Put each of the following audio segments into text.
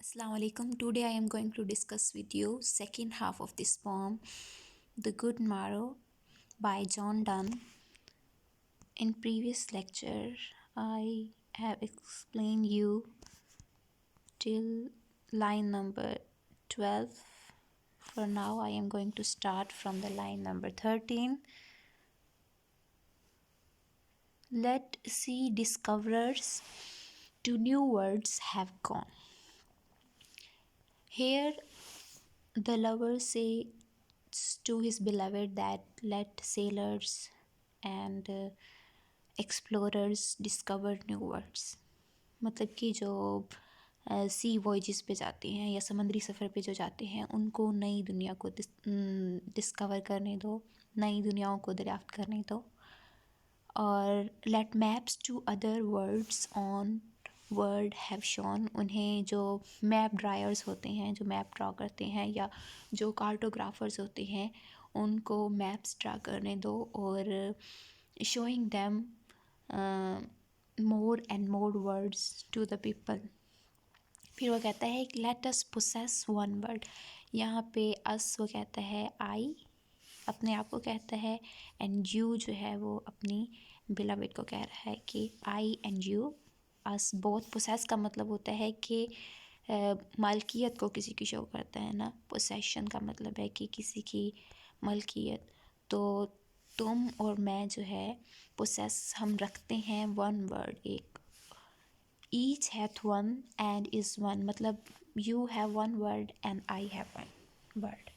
Assalamu alaikum. Today I am going to discuss with you second half of this poem, The Good Marrow by John Donne. In previous lecture, I have explained you till line number 12. For now, I am going to start from the line number 13. Let sea discoverers to new worlds have gone. Here, the lover says to his beloved that let sailors and explorers discover new words. मतलब कि जो सी voyages पे जाते हैं या समंदरी सफ़र पे जो जाते हैं उनको नई दुनिया को डिस्कवर करने दो, नई दुनियाओं को दरियाफ्त करने दो। और let maps to other words on word have shown, उन्हें जो मैप ड्रायर्स होते हैं, जो मैप ड्रा करते हैं या जो कार्टोग्राफर्स होते हैं, उनको मैप्स ड्रा करने दो और showing them more and more words to the people. फिर वो कहता है let us possess one word. यहाँ पे अस वो कहता है आई, अपने आप को कहता है, एंड यू जो है वो अपनी बिलवेड को कह रहा है कि I and you us both. Possess का मतलब होता है कि मालकियत को किसी की शो करता है ना। पोसेशन का मतलब है कि किसी की मलकियत। तो तुम और मैं जो है पोसेस हम रखते हैं वन वर्ड, एक। Each hath one and is one, मतलब you have one word and I have one word.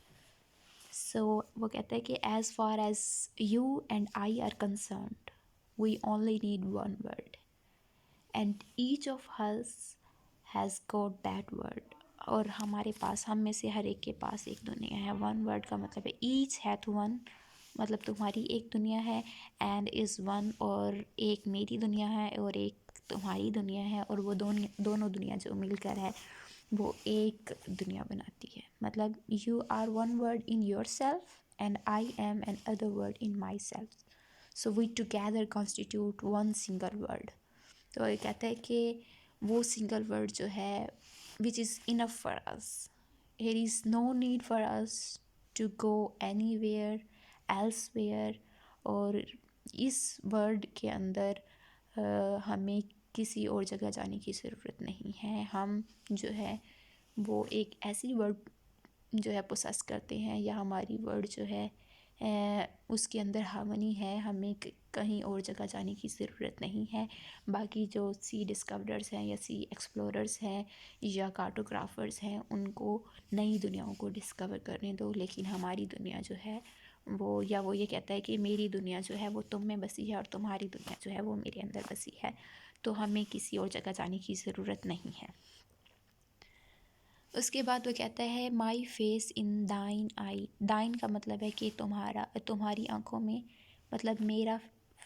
So वो कहता है कि as far as you and I are concerned we only need one word and each of us has got that word. और हमारे पास, हम में से हर एक के पास एक दुनिया है। वन वर्ड का मतलब है ईच हैथ वन, मतलब तुम्हारी एक दुनिया है, एंड इज़ वन, और एक मेरी दुनिया है और एक तुम्हारी दुनिया है, और वो दोनों दुनिया जो मिलकर है वो एक दुनिया बनाती है। मतलब you are one word in yourself and I am another word in myself, so we together constitute one single word. तो ये कहता है कि वो सिंगल वर्ड जो है which is enough for us, there is no need for us to go anywhere elsewhere. और इस वर्ड के अंदर हमें किसी और जगह जाने की ज़रूरत नहीं है। हम जो है वो एक ऐसी वर्ड जो है पोसेस करते हैं, या हमारी वर्ड जो है उसके अंदर हार्मनी है, हमें कहीं और जगह जाने की ज़रूरत नहीं है। बाकी जो सी डिस्कवरर्स हैं या सी एक्सप्लोरर्स हैं या कार्टोग्राफर्स हैं, उनको नई दुनियाओं को डिस्कवर करने दो, लेकिन हमारी दुनिया जो है वो, या वो ये कहता है कि मेरी दुनिया जो है वो तुम में बसी है और तुम्हारी दुनिया जो है वो मेरे अंदर बसी है, तो हमें किसी और जगह जाने की ज़रूरत नहीं है। उसके बाद वो कहता है माई फेस इन दाइन आई। दाइन का मतलब है कि तुम्हारा, तुम्हारी आँखों में, मतलब मेरा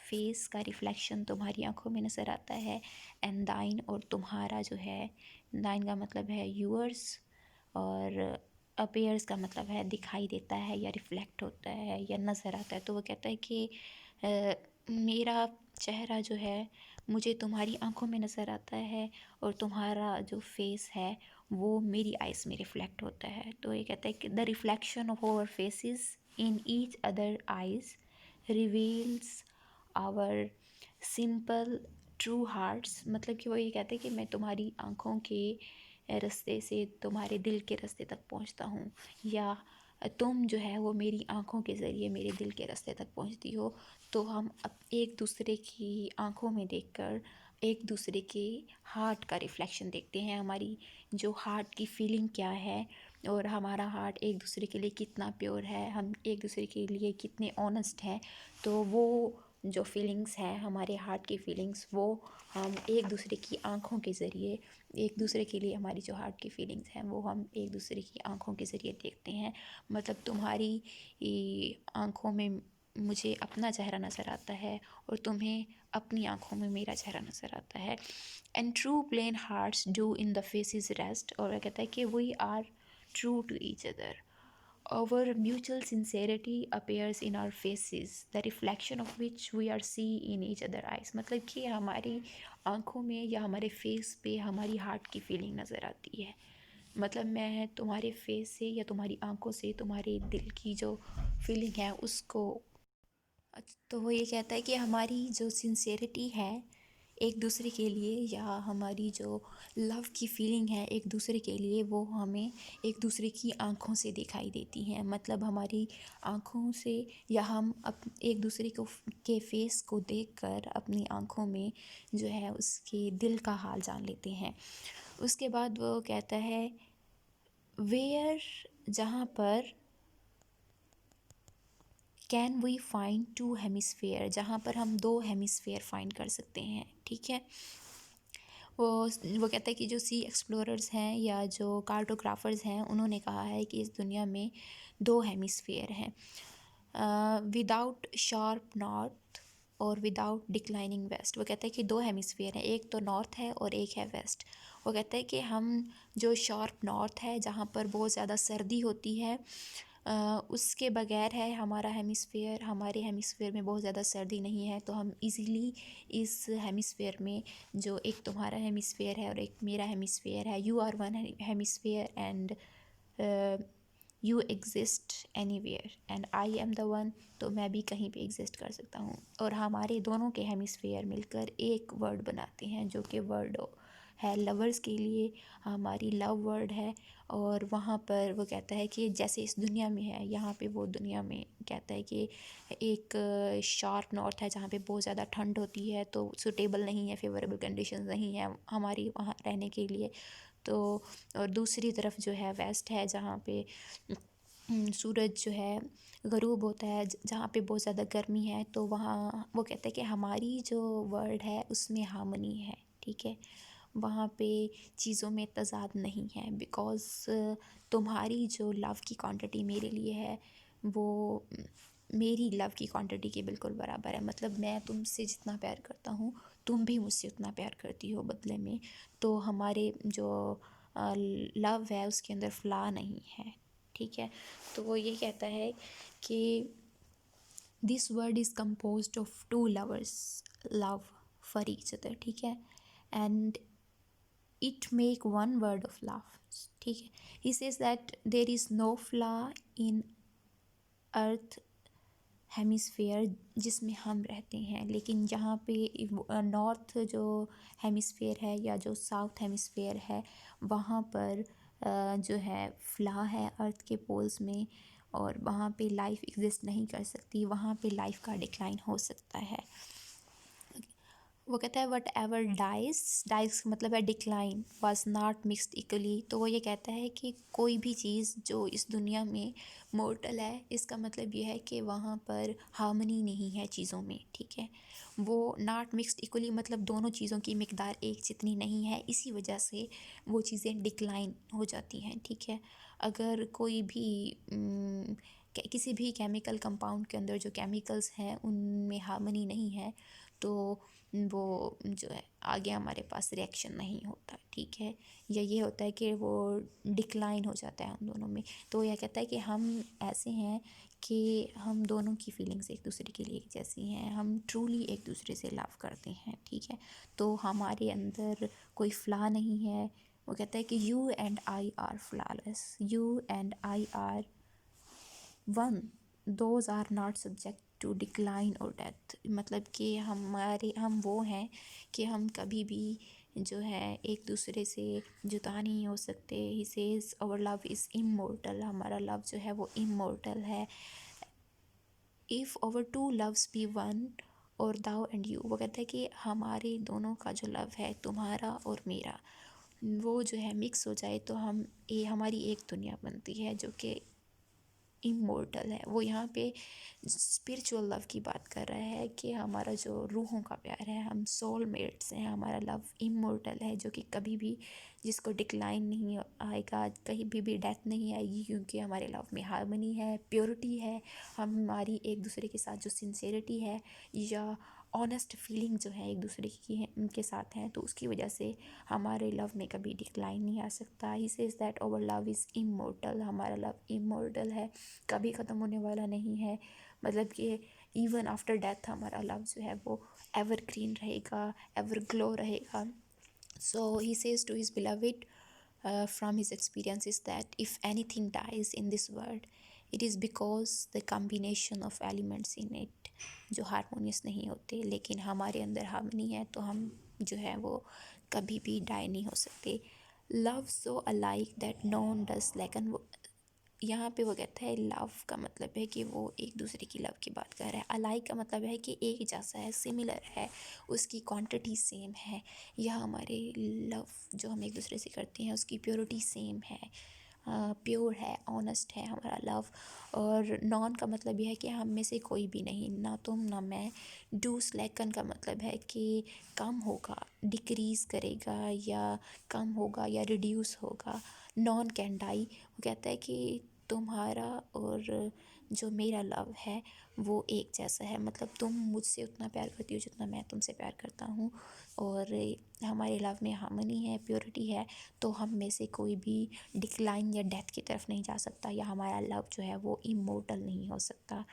फेस का रिफ्लेक्शन तुम्हारी आँखों में नज़र आता है। एंड दाइन, और तुम्हारा जो है, दाइन का मतलब है यूअर्स, और अपेयर्स का मतलब है दिखाई देता है या रिफ्लेक्ट होता है या नज़र आता है। तो वो कहता है कि मेरा चेहरा जो है मुझे तुम्हारी आँखों में नज़र आता है, और तुम्हारा जो फेस है वो मेरी आइज़ में रिफ्लेक्ट होता है। तो ये कहता है कि the reflection of our faces in each other eyes reveals our simple true hearts. मतलब कि वो ये कहते हैं कि मैं तुम्हारी आँखों के रास्ते से तुम्हारे दिल के रास्ते तक पहुँचता हूँ, या तुम जो है वो मेरी आँखों के ज़रिए मेरे दिल के रास्ते तक पहुँचती हो। तो हम अब एक दूसरे की आँखों में देखकर एक दूसरे के हार्ट का रिफ्लेक्शन देखते हैं, हमारी जो हार्ट की फीलिंग क्या है, और हमारा हार्ट एक दूसरे के लिए कितना प्योर है, हम एक दूसरे के लिए कितने ऑनेस्ट हैं। तो वो जो फीलिंग्स हैं, हमारे हार्ट की फीलिंग्स, वो हम एक दूसरे की आँखों के ज़रिए, एक दूसरे के लिए हमारी जो हार्ट की फीलिंग्स हैं वो हम एक दूसरे की आँखों के ज़रिए देखते हैं। मतलब तुम्हारी आँखों में मुझे अपना चेहरा नज़र आता है और तुम्हें अपनी आँखों में मेरा चेहरा नज़र आता है। And true plain hearts do in the faces rest. और वह कहता है कि we are true to each other, our mutual sincerity appears in our faces, the reflection of which we are see in each other eyes। मतलब कि हमारी आँखों में या हमारे फेस पे हमारी हार्ट की फीलिंग नज़र आती है। मतलब मैं तुम्हारे फेस से या तुम्हारी आंखों से तुम्हारे दिल की जो फीलिंग है उसको। तो वो ये कहता है कि हमारी जो सिंसेरिटी है एक दूसरे के लिए, या हमारी जो लव की फीलिंग है एक दूसरे के लिए, वो हमें एक दूसरे की आंखों से दिखाई देती हैं। मतलब हमारी आंखों से, या हम एक दूसरे को के फेस को देखकर अपनी आंखों में जो है उसके दिल का हाल जान लेते हैं। उसके बाद वो कहता है वेयर, जहाँ पर can we find two hemisphere, जहाँ पर हम दो हेमिसफेयर फाइंड कर सकते हैं। ठीक है, वो कहता है कि जो सी एक्सप्लोरर्स हैं या जो कार्टोग्राफर्स हैं उन्होंने कहा है कि इस दुनिया में दो हेमिसफेयर हैं, विदाउट शार्प नॉर्थ और विदाउट डिक्लाइनिंग वेस्ट। वो कहता है कि दो हेमिसफेयर हैं, एक तो नॉर्थ है और एक है वेस्ट। वो कहता है कि हम जो शार्प नॉर्थ है जहाँ पर बहुत ज़्यादा सर्दी होती है, उसके बगैर है हमारा हेमिसफेयर। हमारे हेमिसफेयर में बहुत ज़्यादा सर्दी नहीं है, तो हम इजीली इस हेमिसफेयर में, जो एक तुम्हारा हेमिसफेयर है और एक मेरा हेमिसफेयर है, you are one hemisphere and you exist anywhere and I am the one, तो मैं भी कहीं पे एग्जिस्ट कर सकता हूँ। और हमारे दोनों के हेमिसफेयर मिलकर एक वर्ड बनाते हैं, जो कि वर्ड है लवर्स के लिए, हमारी लव वर्ड है। और वहाँ पर वो कहता है कि जैसे इस दुनिया में है, यहाँ पे वो दुनिया में कहता है कि एक शार्प नॉर्थ है जहाँ पे बहुत ज़्यादा ठंड होती है, तो सूटेबल नहीं है, फेवरेबल कंडीशंस नहीं है हमारी वहाँ रहने के लिए। तो और दूसरी तरफ जो है वेस्ट है, जहाँ पे सूरज जो है ग़रूब होता है, जहाँ पे बहुत ज़्यादा गर्मी है, तो वहाँ वो कहता है कि हमारी जो वर्ल्ड है उसमें हार्मनी है। ठीक है, वहाँ पे चीज़ों में तज़ाद नहीं है, बिकॉज़ तुम्हारी जो लव की क्वांटिटी मेरे लिए है वो मेरी लव की क्वांटिटी के बिल्कुल बराबर है। मतलब मैं तुमसे जितना प्यार करता हूँ तुम भी मुझसे उतना प्यार करती हो बदले में। तो हमारे जो लव है उसके अंदर फ्लॉ नहीं है। ठीक है, तो वो ये कहता है कि this word is composed of to lovers love for each other. ठीक है, and it make one word of love. ठीक है, he says that there is no flaw in earth hemisphere जिसमें हम रहते हैं, लेकिन जहाँ पे नॉर्थ जो हेमिसफेयर है या जो साउथ हेमिसफेयर है वहाँ पर जो है फ्लॉ है अर्थ के पोल्स में, और वहाँ पे लाइफ एग्जिस्ट नहीं कर सकती, वहाँ पे लाइफ का डिक्लाइन हो सकता है। वो कहता है वट एवर डाइज, डाइज मतलब है decline, was not mixed equally. तो वो ये कहता है कि कोई भी चीज़ जो इस दुनिया में मोर्टल है, इसका मतलब ये है कि वहाँ पर हार्मनी नहीं है चीज़ों में। ठीक है, वो नॉट मिक्सड इक्वली मतलब दोनों चीज़ों की मिकदार एक जितनी नहीं है, इसी वजह से वो चीज़ें डिक्लाइन हो जाती हैं। ठीक है, अगर कोई भी किसी भी केमिकल कंपाउंड के अंदर जो केमिकल्स हैं उनमें हार्मनी नहीं है, तो वो जो है आगे हमारे पास रिएक्शन नहीं होता। ठीक है, या ये होता है कि वो डिक्लाइन हो जाता है उन दोनों में। तो यह कहता है कि हम ऐसे हैं कि हम दोनों की फीलिंग्स एक दूसरे के लिए एक जैसी हैं, हम ट्रूली एक दूसरे से लव करते हैं। ठीक है, तो हमारे अंदर कोई फ्लॉ नहीं है। वो कहता है कि you and I are flawless, you and I are one, those are not subject to decline और डेथ। मतलब कि हम वो हैं कि हम कभी भी जो है एक दूसरे से जुदा नहीं हो सकते। He says our love is immortal, हमारा लव जो है वो इमोर्टल है। If our two loves be one और दाउ एंड यू, वो कहता है कि हमारे दोनों का जो लव है, तुम्हारा और मेरा, वो जो है मिक्स हो जाए तो हमारी एक दुनिया बनती है जो कि इमोर्टल है। वो यहाँ पे स्पिरिचुअल लव की बात कर रहा है कि हमारा जो रूहों का प्यार है, हम सोलमेट्स हैं, हमारा लव इमोर्टल है जो कि कभी भी जिसको डिक्लाइन नहीं आएगा, कहीं भी डेथ नहीं आएगी, क्योंकि हमारे लव में हार्मनी है, प्योरिटी है, हमारी एक दूसरे के साथ जो सिंसेरिटी है या ऑनेस्ट फीलिंग जो है एक दूसरे की है उनके साथ हैं, तो उसकी वजह से हमारे लव में कभी डिक्लाइन नहीं आ सकता। He says that our love is immortal, हमारा लव इमोर्टल है, कभी ख़त्म होने वाला नहीं है। मतलब कि इवन आफ्टर डेथ हमारा लव जो है वो एवरग्रीन रहेगा, एवर ग्लो रहेगा। So he says to his beloved from his experience is that if anything dies in this world, it is because the combination of elements in it जो harmonious नहीं होते, लेकिन हमारे अंदर हार्मनी है तो हम जो है वो कभी भी डाई नहीं हो सकते. Love so alike that no one does like. यहाँ पे वो कहता है लव का मतलब है कि वो एक दूसरे की लव की बात कर रहा है. अलाइक का मतलब है कि एक जैसा है, सिमिलर है, उसकी क्वांटिटी सेम है. यह हमारे लव जो हम एक दूसरे से करते हैं उसकी प्योरिटी सेम है, प्योर है, ऑनेस्ट है हमारा लव. और नॉन का मतलब यह है कि हम में से कोई भी नहीं, ना तुम ना मैं. डू स्लैकन का मतलब है कि कम होगा, डिक्रीज़ करेगा, या कम होगा या रिड्यूस होगा. नॉन कैन डाई, वो कहता है कि तुम्हारा और जो मेरा लव है वो एक जैसा है. मतलब तुम मुझसे उतना प्यार करती हो जितना मैं तुमसे प्यार करता हूँ, और हमारे लव में हार्मनी है, प्योरिटी है, तो हम में से कोई भी डिक्लाइन या डेथ की तरफ नहीं जा सकता, या हमारा लव जो है वो इमोर्टल नहीं हो सकता,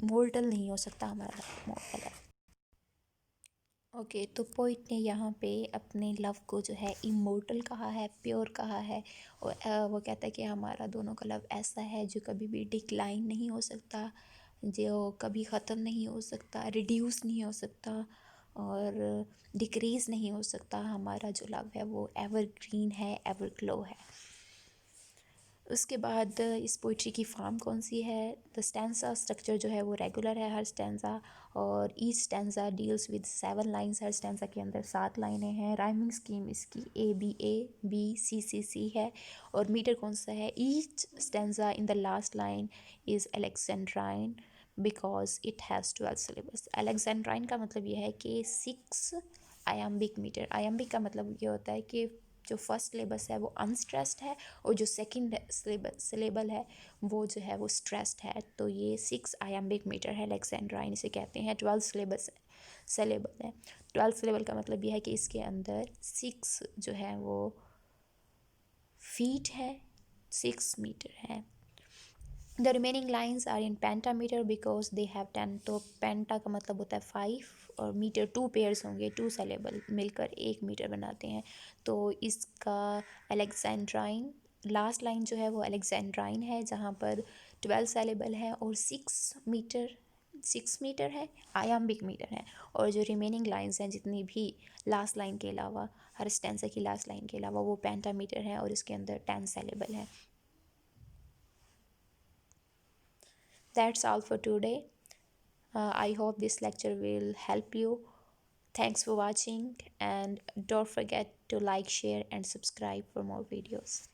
मोर्टल नहीं हो सकता हमारा लव, मोर्टल है. ओके, तो पोइट ने यहाँ पे अपने लव को जो है इमोर्टल कहा है, प्योर कहा है. और वो कहता है कि हमारा दोनों का लव ऐसा है जो कभी भी डिक्लाइन नहीं हो सकता, जो कभी ख़त्म नहीं हो सकता, रिड्यूस नहीं हो सकता, और डिक्रीज़ नहीं हो सकता. हमारा जो लव है वो एवर ग्रीन है, एवर ग्लो है. उसके बाद इस पोइट्री की फॉर्म कौन सी है. द स्टैंजा स्ट्रक्चर जो है वो रेगुलर है हर स्टैंजा, और each stanza deals with 7 lines. Her stanza के अंदर 7 लाइनें हैं. राइमिंग स्कीम इसकी A B C है. और मीटर कौन सा है. Each stanza in the last line is Alexandrine because it has 12 syllabus. Alexandrine का मतलब यह है कि 6 आयम्बिक मीटर. आयम्बिक का मतलब ये होता है कि जो फर्स्ट सिलेबस है वो अनस्ट्रेस्ड है, और जो सेकंड सिलेबल है वो जो है वो स्ट्रेस्ड है. तो ये 6 आयम्बिक मीटर है अलेक्जेंड्राइन, इसे कहते हैं. 12 सिलेबल है. 12 सिलेबल का मतलब यह है कि इसके अंदर 6 जो है वो फीट है, 6 मीटर है. The remaining lines are in pentameter because they have 10. तो पेंटा का मतलब होता है 5, और मीटर 2 पेयर्स होंगे, 2 सिलेबल मिलकर 1 मीटर बनाते हैं. तो इसका अलेक्जेंड्राइन लास्ट लाइन जो है वो अलेक्जेंड्राइन है, जहाँ पर 12 सिलेबल है और 6 मीटर है, आयाम्बिक मीटर है. और जो रिमेनिंग लाइन्स हैं जितनी भी लास्ट लाइन के अलावा, हर स्टेंसा की लास्ट लाइन के अलावा, वो पेंटामीटर है और इसके अंदर 10 सिलेबल है. That's all for today. I hope this lecture will help you. Thanks for watching, and don't forget to like, share, and subscribe for more videos.